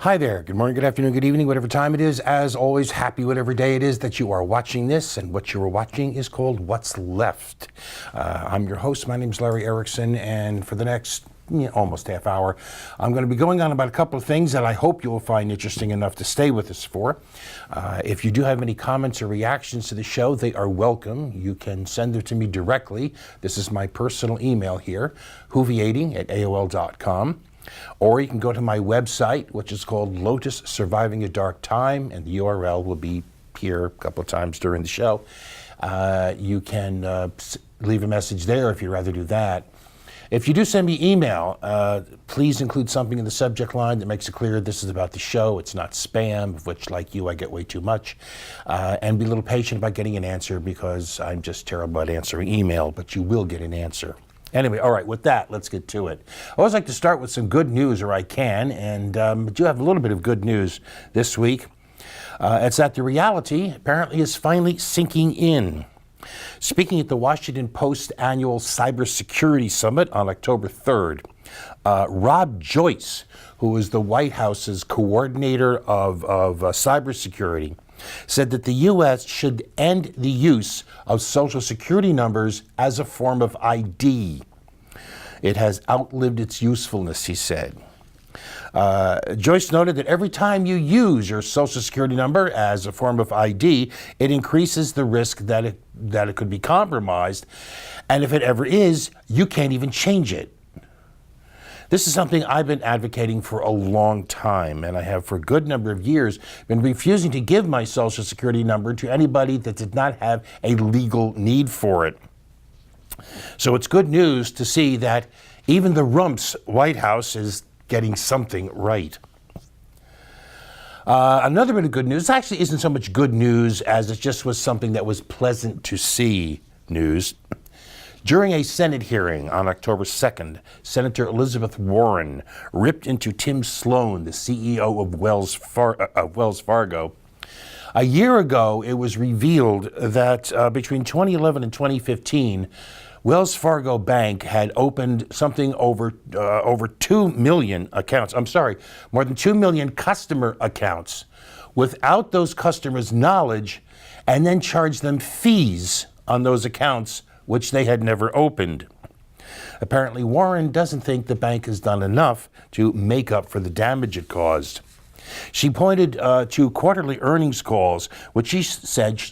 Hi there. Good morning, good afternoon, good evening, whatever time it is. As always, happy whatever day it is that you are watching this. And what you are watching is called What's Left. I'm your host. My name is Larry Erickson. And for the next almost half hour, I'm going to be going on about a couple of things that I hope you will find interesting enough to stay with us for. If you do have any comments or reactions to the show, they are welcome. You can send them to me directly. This is my personal email here, whoviating@aol.com. Or you can go to my website, which is called Lotus Surviving a Dark Time, and the URL will be here a couple of times during the show. You can leave a message there if you'd rather do that. If you do send me email, please include something in the subject line that makes it clear this is about the show. It's not spam, of which, like you, I get way too much. And be a little patient about getting an answer because I'm just terrible at answering email, but you will get an answer. Anyway, all right, with that, let's get to it. I always like to start with some good news, or I can, and I do have a little bit of good news this week. It's that the reality apparently is finally sinking in. Speaking at the Washington Post annual Cybersecurity Summit on October 3rd, Rob Joyce, who is the White House's coordinator of cybersecurity, said that the U.S. should end the use of Social Security numbers as a form of ID. It has outlived its usefulness, he said. Joyce noted that every time you use your Social Security number as a form of ID, it increases the risk that it could be compromised, and if it ever is, you can't even change it. This is something I've been advocating for a long time, and I have for a good number of years been refusing to give my Social Security number to anybody that did not have a legal need for it. So it's good news to see that even the Rump's White House is getting something right. Another bit of good news actually isn't so much good news as it just was something that was pleasant to see news. During a Senate hearing on October 2nd, Senator Elizabeth Warren ripped into Tim Sloan, the CEO of Wells Fargo. A year ago, it was revealed that between 2011 and 2015, Wells Fargo Bank had opened something over 2 million accounts. More than 2 million customer accounts without those customers' knowledge, and then charged them fees on those accounts which they had never opened. Apparently, Warren doesn't think the bank has done enough to make up for the damage it caused. She pointed to quarterly earnings calls, which she said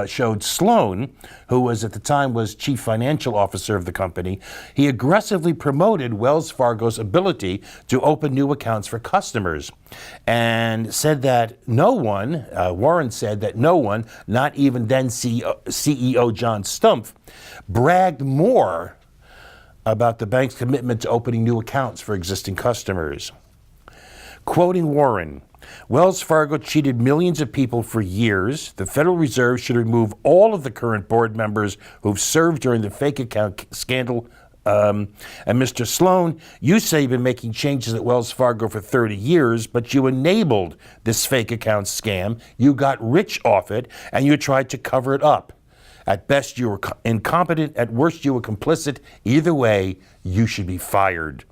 showed Sloan, who was at the time was chief financial officer of the company, he aggressively promoted Wells Fargo's ability to open new accounts for customers, and said that Warren said that no one, not even then CEO John Stumpf, bragged more about the bank's commitment to opening new accounts for existing customers. Quoting Warren, Wells Fargo cheated millions of people for years. The Federal Reserve should remove all of the current board members who've served during the fake account scandal. And Mr. Sloan, you say you've been making changes at Wells Fargo for 30 years, but you enabled this fake account scam. You got rich off it, and you tried to cover it up. At best, you were incompetent. At worst, you were complicit. Either way, you should be fired.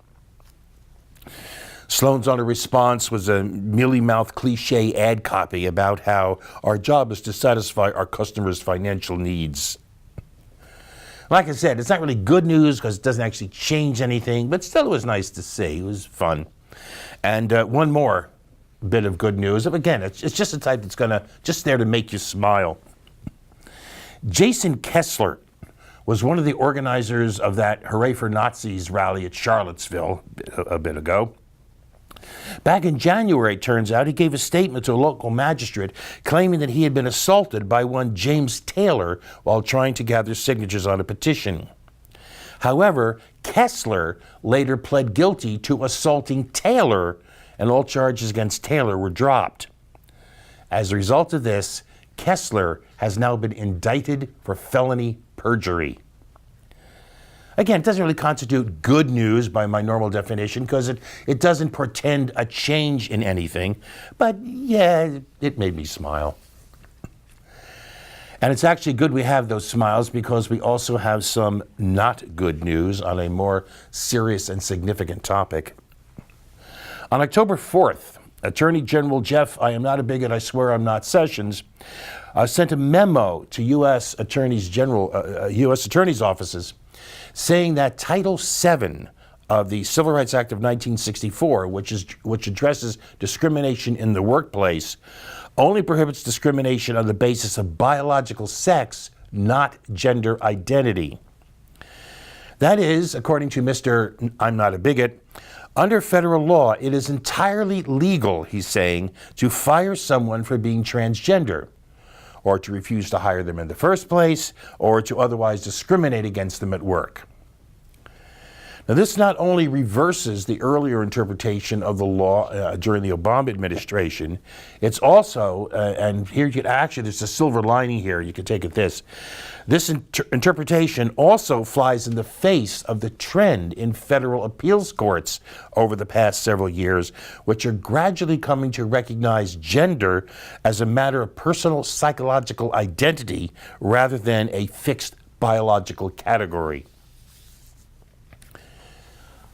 Sloan's only response was a mealy-mouthed cliche ad copy about how our job is to satisfy our customers' financial needs. Like I said, it's not really good news because it doesn't actually change anything, but still it was nice to see. It was fun. And one more bit of good news. Again, it's just a type that's just there to make you smile. Jason Kessler was one of the organizers of that Hooray for Nazis rally at Charlottesville a bit ago. Back in January, it turns out, he gave a statement to a local magistrate claiming that he had been assaulted by one James Taylor while trying to gather signatures on a petition. However, Kessler later pled guilty to assaulting Taylor, and all charges against Taylor were dropped. As a result of this, Kessler has now been indicted for felony perjury. Again, it doesn't really constitute good news by my normal definition because it doesn't portend a change in anything. But yeah, it made me smile. And it's actually good we have those smiles because we also have some not good news on a more serious and significant topic. On October 4th, Attorney General Jeff, I am not a bigot, I swear I'm not Sessions, sent a memo to U.S. Attorney's offices saying that Title VII of the Civil Rights Act of 1964, which addresses discrimination in the workplace, only prohibits discrimination on the basis of biological sex, not gender identity. That is, according to Mr. I'm not a bigot, under federal law, it is entirely legal, he's saying, to fire someone for being transgender, or to refuse to hire them in the first place, or to otherwise discriminate against them at work. Now, this not only reverses the earlier interpretation of the law during the Obama administration, it's also, and here you can actually, there's a silver lining here, you can take it this interpretation also flies in the face of the trend in federal appeals courts over the past several years, which are gradually coming to recognize gender as a matter of personal psychological identity rather than a fixed biological category.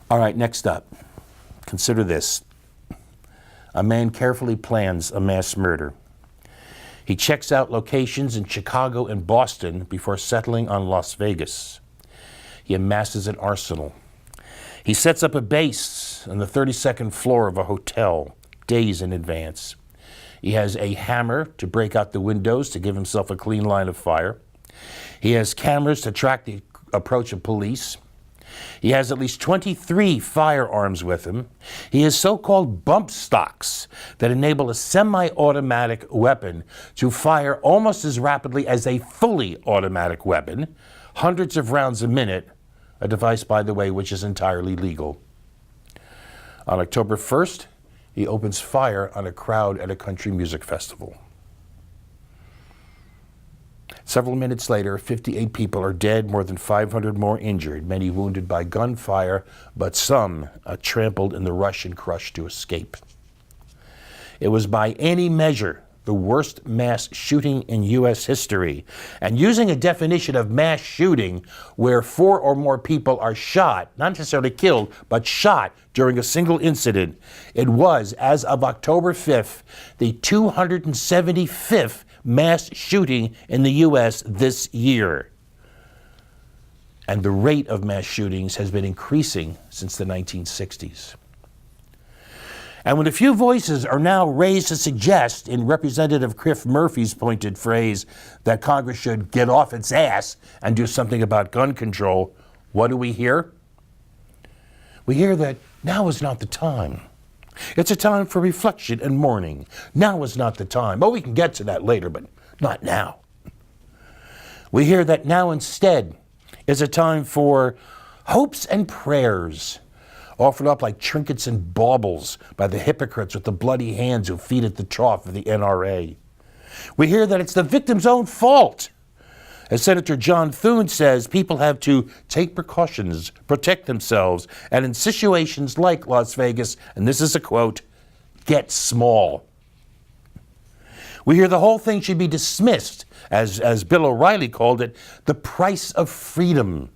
All right, next up, consider this. A man carefully plans a mass murder. He checks out locations in Chicago and Boston before settling on Las Vegas. He amasses an arsenal. He sets up a base on the 32nd floor of a hotel days in advance. He has a hammer to break out the windows to give himself a clean line of fire. He has cameras to track the approach of police. He has at least 23 firearms with him. He has so-called bump stocks that enable a semi-automatic weapon to fire almost as rapidly as a fully automatic weapon, hundreds of rounds a minute, a device, by the way, which is entirely legal. On October 1st, he opens fire on a crowd at a country music festival. Several minutes later, 58 people are dead, more than 500 more injured, many wounded by gunfire, but some trampled in the rush and crush to escape. It was by any measure the worst mass shooting in U.S. history. And using a definition of mass shooting where 4 or more people are shot, not necessarily killed, but shot during a single incident, it was, as of October 5th, the 275th mass shooting in the U.S. this year. And the rate of mass shootings has been increasing since the 1960s. And when a few voices are now raised to suggest, in Representative Cliff Murphy's pointed phrase, that Congress should get off its ass and do something about gun control, what do we hear? We hear that now is not the time. It's a time for reflection and mourning. Now is not the time. Oh, we can get to that later, but not now. We hear that now instead is a time for hopes and prayers, offered up like trinkets and baubles by the hypocrites with the bloody hands who feed at the trough of the NRA. We hear that it's the victim's own fault. As Senator John Thune says, people have to take precautions, protect themselves, and in situations like Las Vegas, and this is a quote, get small. We hear the whole thing should be dismissed, as Bill O'Reilly called it, the price of freedom.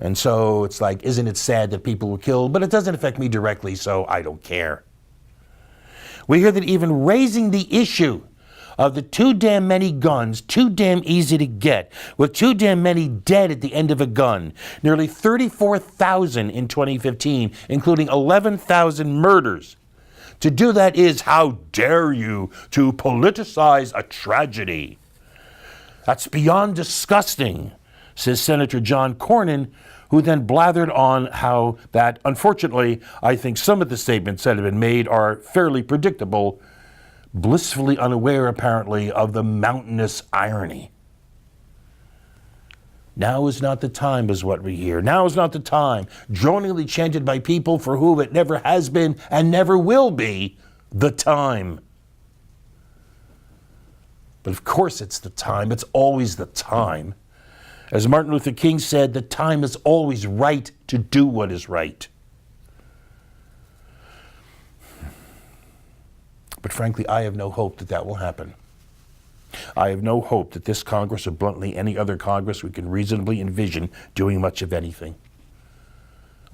And so it's like, isn't it sad that people were killed? But it doesn't affect me directly, so I don't care. We hear that even raising the issue of the too damn many guns, too damn easy to get, with too damn many dead at the end of a gun, nearly 34,000 in 2015, including 11,000 murders. To do that is, how dare you, to politicize a tragedy. That's beyond disgusting, says Senator John Cornyn, who then blathered on how that, unfortunately, I think some of the statements that have been made are fairly predictable, blissfully unaware, apparently, of the mountainous irony. Now is not the time, is what we hear. Now is not the time, droningly chanted by people for whom it never has been and never will be the time. But of course it's the time. It's always the time. As Martin Luther King said, the time is always right to do what is right. But frankly, I have no hope that that will happen. I have no hope that this Congress, or bluntly any other Congress we can reasonably envision, doing much of anything.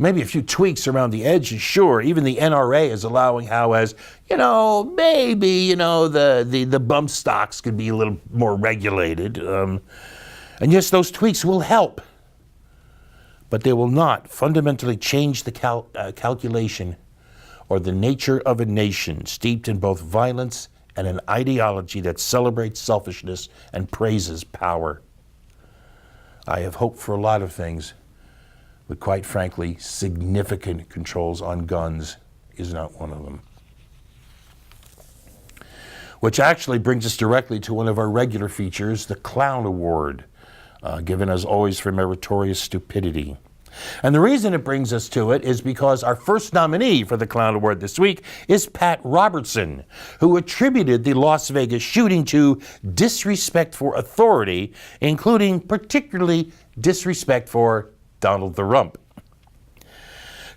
Maybe a few tweaks around the edges, sure. Even the NRA is allowing how as, maybe, the bump stocks could be a little more regulated. And yes, those tweaks will help. But they will not fundamentally change the calculation or the nature of a nation steeped in both violence and an ideology that celebrates selfishness and praises power. I have hope for a lot of things, but quite frankly, significant controls on guns is not one of them. Which actually brings us directly to one of our regular features, the Clown Award, given as always for meritorious stupidity. And the reason it brings us to it is because our first nominee for the Clown Award this week is Pat Robertson, who attributed the Las Vegas shooting to disrespect for authority, including particularly disrespect for Donald the Rump.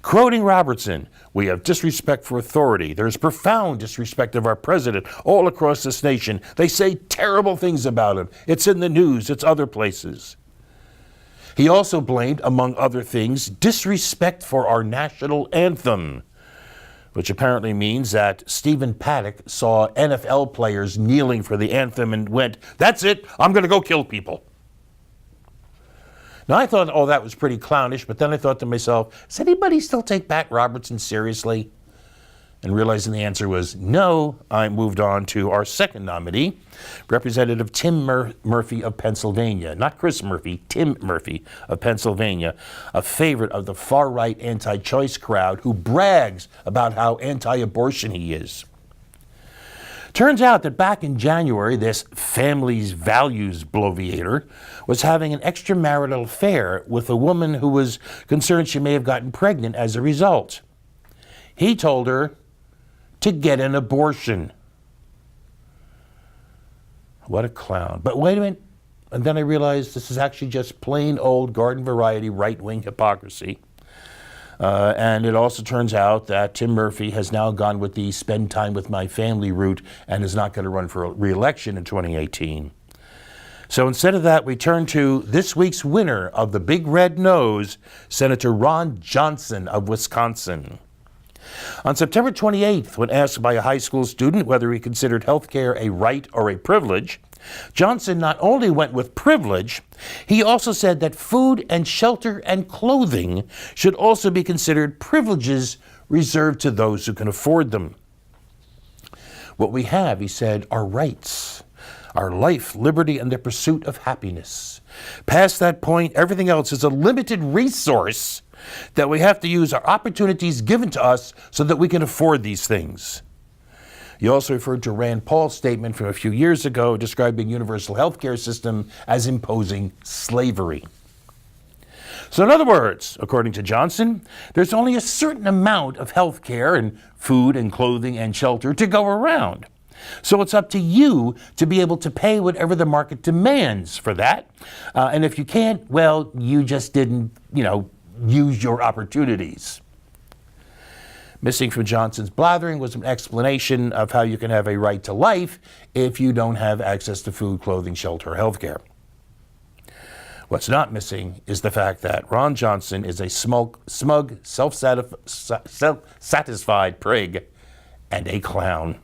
Quoting Robertson, "We have disrespect for authority. There's profound disrespect of our president all across this nation. They say terrible things about him. It's in the news. It's other places." He also blamed, among other things, disrespect for our national anthem, which apparently means that Stephen Paddock saw NFL players kneeling for the anthem and went, "That's it, I'm going to go kill people." Now, I thought, that was pretty clownish, but then I thought to myself, does anybody still take Pat Robertson seriously? And realizing the answer was no, I moved on to our second nominee, Representative Tim Murphy of Pennsylvania. Not Chris Murphy, Tim Murphy of Pennsylvania, a favorite of the far-right anti-choice crowd who brags about how anti-abortion he is. Turns out that back in January, this family's values bloviator was having an extramarital affair with a woman who was concerned she may have gotten pregnant as a result. He told her to get an abortion. What a clown. But wait a minute. And then I realized this is actually just plain old garden variety right-wing hypocrisy. And it also turns out that Tim Murphy has now gone with the spend time with my family route and is not going to run for re-election in 2018. So instead of that, we turn to this week's winner of the Big Red Nose, Senator Ron Johnson of Wisconsin. On September 28th, when asked by a high school student whether he considered health care a right or a privilege, Johnson not only went with privilege, he also said that food and shelter and clothing should also be considered privileges reserved to those who can afford them. What we have, he said, are rights, our life, liberty, and the pursuit of happiness. Past that point, everything else is a limited resource that we have to use our opportunities given to us so that we can afford these things. He also referred to Rand Paul's statement from a few years ago describing universal health care system as imposing slavery. So in other words, according to Johnson, there's only a certain amount of health care and food and clothing and shelter to go around. So it's up to you to be able to pay whatever the market demands for that. And if you can't, well, you just didn't, use your opportunities. Missing from Johnson's blathering was an explanation of how you can have a right to life if you don't have access to food, clothing, shelter, or health care. What's not missing is the fact that Ron Johnson is a smug, self-satisfied prig and a clown.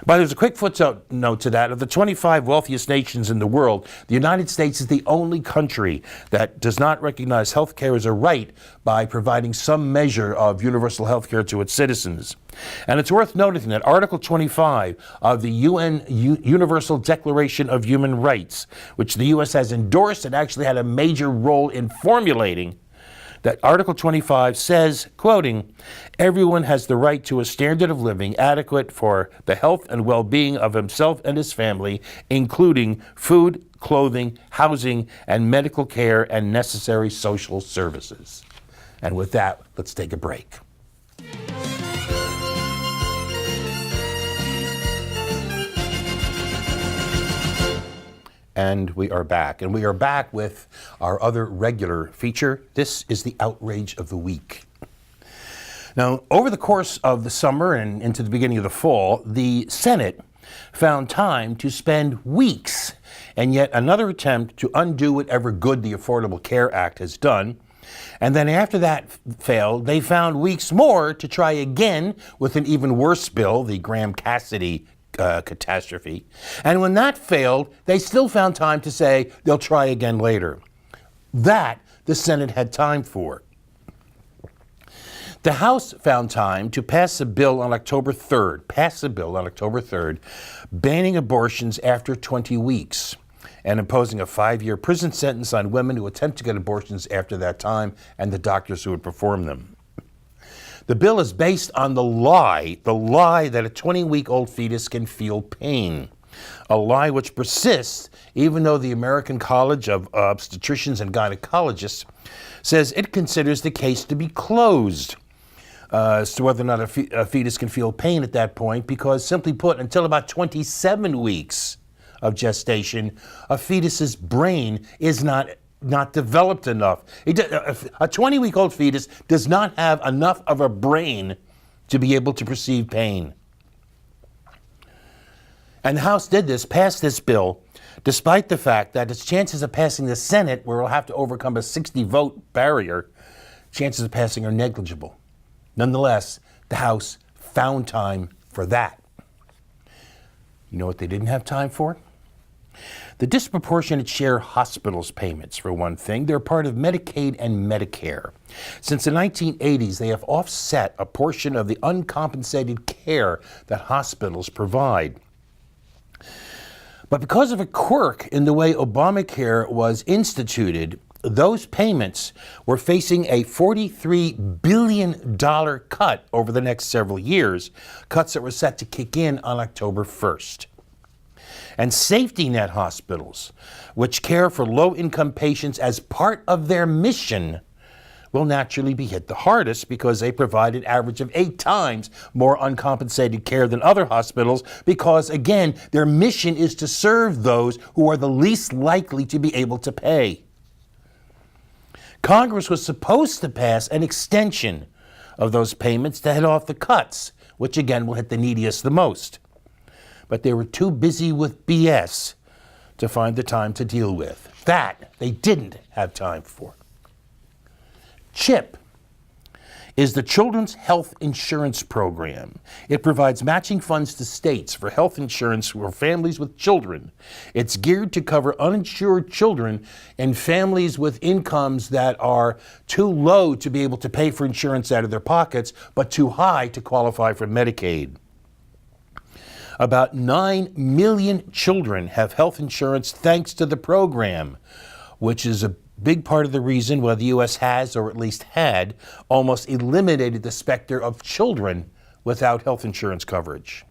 But there's a quick footnote to that. Of the 25 wealthiest nations in the world, the United States is the only country that does not recognize health care as a right by providing some measure of universal health care to its citizens. And it's worth noting that Article 25 of the UN Universal Declaration of Human Rights, which the U.S. has endorsed and actually had a major role in formulating, that Article 25 says, quoting, "Everyone has the right to a standard of living adequate for the health and well-being of himself and his family, including food, clothing, housing, and medical care and necessary social services." And with that, let's take a break. And we are back. And we are back with our other regular feature. This is the Outrage of the Week. Now, over the course of the summer and into the beginning of the fall, the Senate found time to spend weeks in yet another attempt to undo whatever good the Affordable Care Act has done And then after that failed, they found weeks more to try again with an even worse bill, the Graham-Cassidy catastrophe. And when that failed, they still found time to say they'll try again later. That the Senate had time for. The House found time to pass a bill on October 3rd, banning abortions after 20 weeks and imposing a 5-year prison sentence on women who attempt to get abortions after that time and the doctors who would perform them. The bill is based on the lie that a 20-week-old fetus can feel pain, a lie which persists even though the American College of Obstetricians and Gynecologists says it considers the case to be closed as to whether or not a fetus can feel pain at that point, because simply put, until about 27 weeks of gestation, a fetus's brain is not developed enough. A 20-week-old fetus does not have enough of a brain to be able to perceive pain. And the House passed this bill, despite the fact that its chances of passing the Senate, where it'll have to overcome a 60-vote barrier, chances of passing are negligible. Nonetheless, the House found time for that. You know what they didn't have time for? The disproportionate share hospitals payments, for one thing. They're part of Medicaid and Medicare. Since the 1980s, they have offset a portion of the uncompensated care that hospitals provide. But because of a quirk in the way Obamacare was instituted, those payments were facing a $43 billion cut over the next several years, cuts that were set to kick in on October 1st. And safety net hospitals, which care for low-income patients as part of their mission, will naturally be hit the hardest because they provide an average of 8 times more uncompensated care than other hospitals because, again, their mission is to serve those who are the least likely to be able to pay. Congress was supposed to pass an extension of those payments to head off the cuts, which again will hit the neediest the most. But they were too busy with BS to find the time to deal with. That they didn't have time for. CHIP is the Children's Health Insurance Program. It provides matching funds to states for health insurance for families with children. It's geared to cover uninsured children and families with incomes that are too low to be able to pay for insurance out of their pockets, but too high to qualify for Medicaid. About 9 million children have health insurance thanks to the program, which is a big part of the reason why the U.S. has, or at least had, almost eliminated the specter of children without health insurance coverage.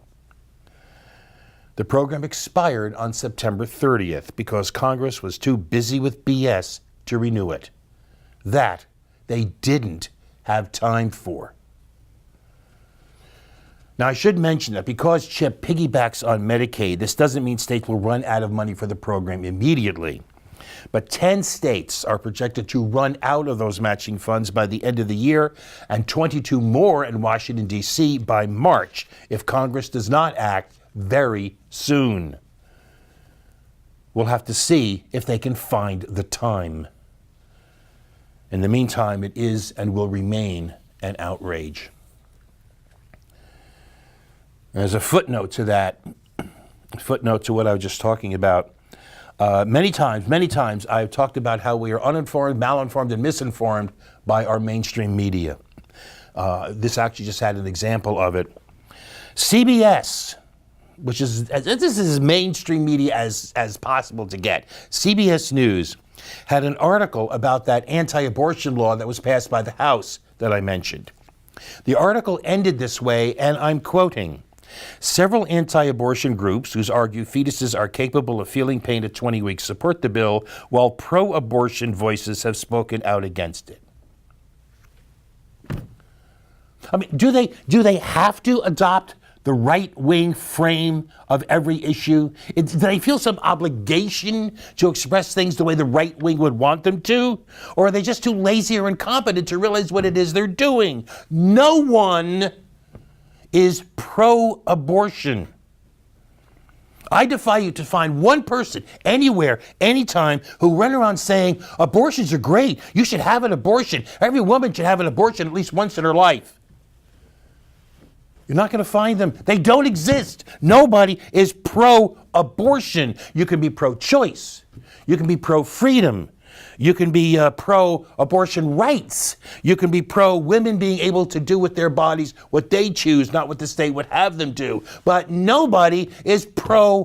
The program expired on September 30th because Congress was too busy with BS to renew it. That they didn't have time for. Now, I should mention that because CHIP piggybacks on Medicaid, this doesn't mean states will run out of money for the program immediately. But 10 states are projected to run out of those matching funds by the end of the year, and 22 more in Washington, D.C. by March, if Congress does not act very soon. We'll have to see if they can find the time. In the meantime, it is and will remain an outrage. There's a footnote to that, footnote to what I was just talking about. Many times I've talked about how we are uninformed, malinformed, and misinformed by our mainstream media. This actually just had an example of it. CBS, which is, this is as mainstream media as possible to get. CBS News had an article about that anti-abortion law that was passed by the House that I mentioned. The article ended this way, and I'm quoting, "Several anti-abortion groups who argue fetuses are capable of feeling pain at 20 weeks support the bill, while pro-abortion voices have spoken out against it." I mean, do they have to adopt the right-wing frame of every issue? Do they feel some obligation to express things the way the right wing would want them to? Or are they just too lazy or incompetent to realize what it is they're doing? No one is pro-abortion. I defy you to find one person anywhere, anytime, who run around saying abortions are great. You should have an abortion. Every woman should have an abortion at least once in her life. You're not going to find them. They don't exist. Nobody is pro-abortion. You can be pro-choice. You can be pro-freedom. You can be pro-abortion rights. You can be pro-women being able to do with their bodies what they choose, not what the state would have them do. But nobody is pro-abortion.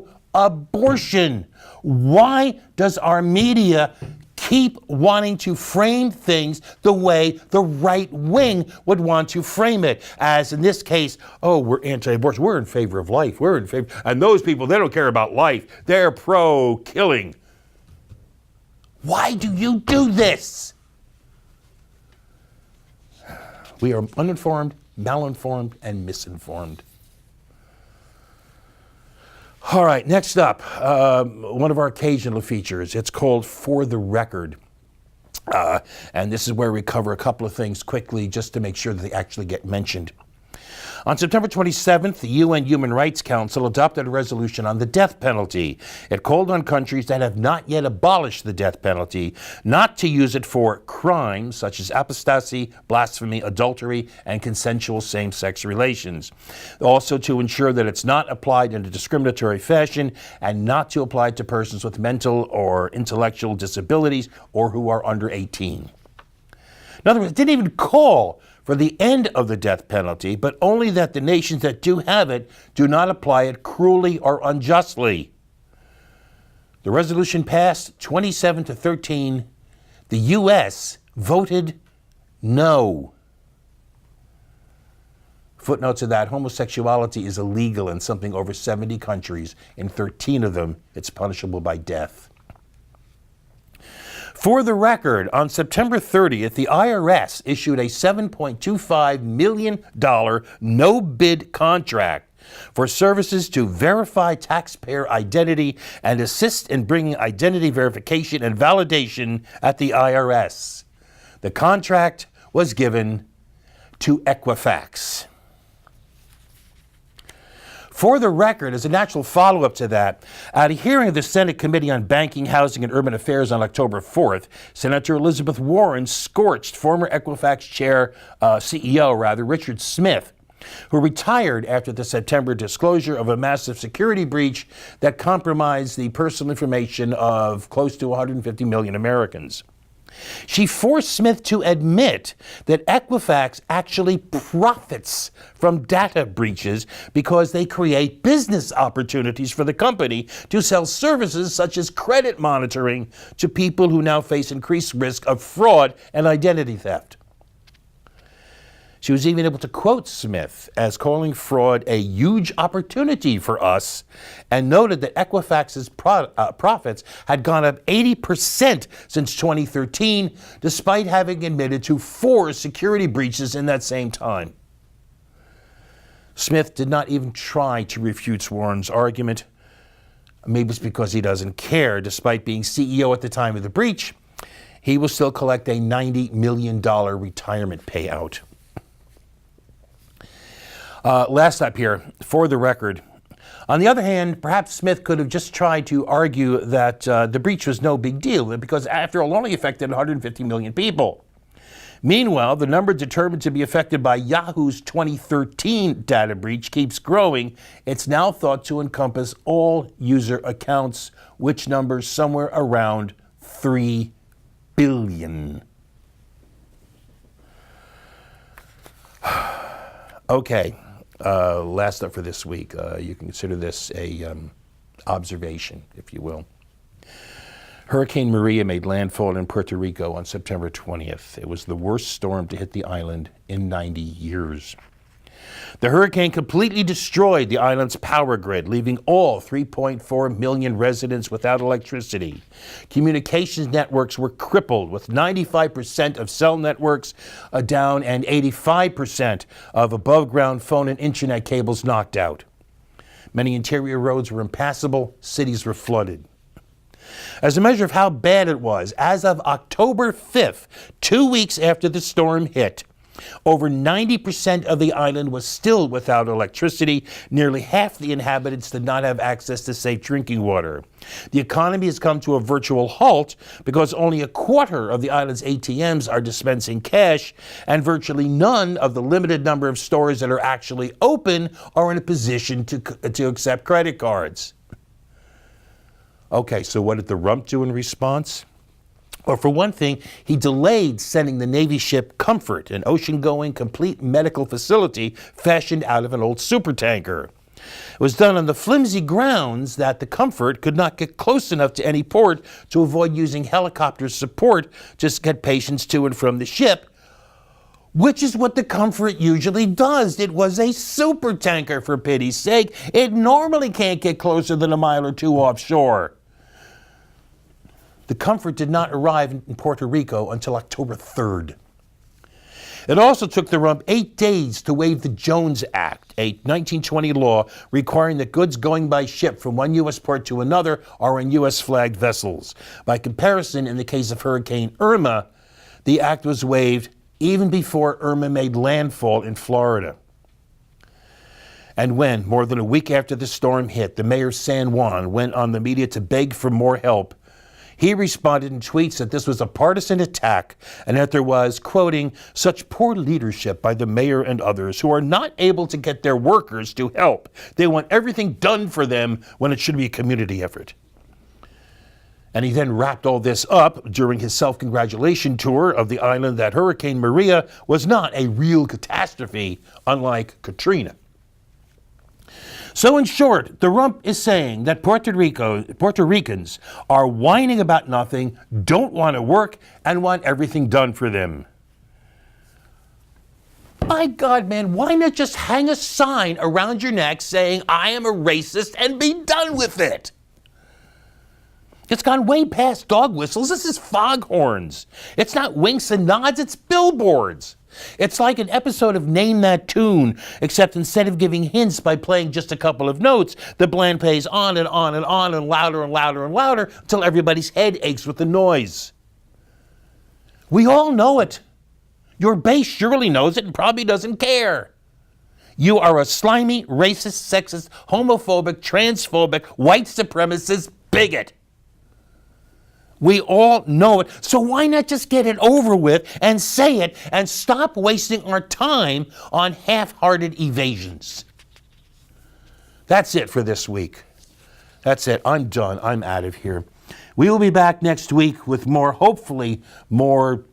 Why does our media keep wanting to frame things the way the right wing would want to frame it? As in this case, oh, we're anti-abortion. We're in favor of life. We're in favor. And those people, they don't care about life. They're pro-killing. Why do you do this? We are uninformed, malinformed, and misinformed. All right, next up, one of our occasional features. It's called For the Record. And this is where we cover a couple of things quickly just to make sure that they actually get mentioned. On September 27th, the UN Human Rights Council adopted a resolution on the death penalty. It called on countries that have not yet abolished the death penalty not to use it for crimes such as apostasy, blasphemy, adultery, and consensual same-sex relations. Also to ensure that it's not applied in a discriminatory fashion and not to apply it to persons with mental or intellectual disabilities or who are under 18. In other words, it didn't even call for the end of the death penalty, but only that the nations that do have it do not apply it cruelly or unjustly. The resolution passed 27-13. The U.S. voted no. Footnote to that, homosexuality is illegal in something over 70 countries. In 13 of them, it's punishable by death. For the record, on September 30th, the IRS issued a $7.25 million no-bid contract for services to verify taxpayer identity and assist in bringing identity verification and validation at the IRS. The contract was given to Equifax. For the record, as a natural follow-up to that, at a hearing of the Senate Committee on Banking, Housing, and Urban Affairs on October 4th, Senator Elizabeth Warren scorched former Equifax CEO Richard Smith, who retired after the September disclosure of a massive security breach that compromised the personal information of close to 150 million Americans. She forced Smith to admit that Equifax actually profits from data breaches because they create business opportunities for the company to sell services such as credit monitoring to people who now face increased risk of fraud and identity theft. She was even able to quote Smith as calling fraud a huge opportunity for us and noted that Equifax's profits had gone up 80% since 2013, despite having admitted to 4 security breaches in that same time. Smith did not even try to refute Warren's argument. Maybe it's because he doesn't care. Despite being CEO at the time of the breach, he will still collect a $90 million retirement payout. Last up here, for the record. On the other hand, perhaps Smith could have just tried to argue that the breach was no big deal because, after all, only affected 150 million people. Meanwhile, the number determined to be affected by Yahoo's 2013 data breach keeps growing. It's now thought to encompass all user accounts, which numbers somewhere around 3 billion. Okay. Last up for this week, you can consider this a observation, if you will. Hurricane Maria made landfall in Puerto Rico on September 20th. It was the worst storm to hit the island in 90 years. The hurricane completely destroyed the island's power grid, leaving all 3.4 million residents without electricity. Communications networks were crippled, with 95% of cell networks down and 85% of above-ground phone and internet cables knocked out. Many interior roads were impassable, cities were flooded. As a measure of how bad it was, as of October 5th, 2 weeks after the storm hit, Over 90% of the island was still without electricity. Nearly half the inhabitants did not have access to safe drinking water. The economy has come to a virtual halt because only a quarter of the island's ATMs are dispensing cash, and virtually none of the limited number of stores that are actually open are in a position to accept credit cards. Okay, so what did the rump do in response? Well, for one thing, he delayed sending the Navy ship Comfort, an ocean-going complete medical facility fashioned out of an old supertanker. It was done on the flimsy grounds that the Comfort could not get close enough to any port to avoid using helicopter support to get patients to and from the ship, which is what the Comfort usually does. It was a supertanker, for pity's sake. It normally can't get closer than a mile or two offshore. The Comfort did not arrive in Puerto Rico until October 3rd. It also took the rump 8 days to waive the Jones Act, a 1920 law requiring that goods going by ship from one U.S. port to another are on U.S.-flagged vessels. By comparison, in the case of Hurricane Irma, the act was waived even before Irma made landfall in Florida. And when, more than a week after the storm hit, the mayor of San Juan went on the media to beg for more help, he responded in tweets that this was a partisan attack and that there was, quoting, such poor leadership by the mayor and others who are not able to get their workers to help. They want everything done for them when it should be a community effort. And he then wrapped all this up during his self-congratulation tour of the island that Hurricane Maria was not a real catastrophe, unlike Katrina. So in short, the rump is saying that Puerto Ricans are whining about nothing, don't want to work, and want everything done for them. My God, man, why not just hang a sign around your neck saying, I am a racist, and be done with it? It's gone way past dog whistles. This is foghorns. It's not winks and nods, it's billboards. It's like an episode of Name That Tune, except instead of giving hints by playing just a couple of notes, the band plays on and on and on and louder and louder and louder until everybody's head aches with the noise. We all know it. Your base surely knows it and probably doesn't care. You are a slimy, racist, sexist, homophobic, transphobic, white supremacist bigot. We all know it, so why not just get it over with and say it and stop wasting our time on half-hearted evasions? That's it for this week. That's it. I'm done. I'm out of here. We will be back next week with more, hopefully, more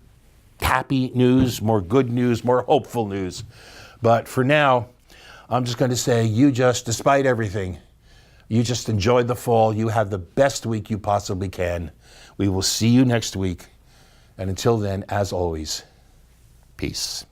happy news, more good news, more hopeful news. But for now, I'm just going to say, despite everything, you just enjoy the fall. You have the best week you possibly can. We will see you next week. And until then, as always, peace.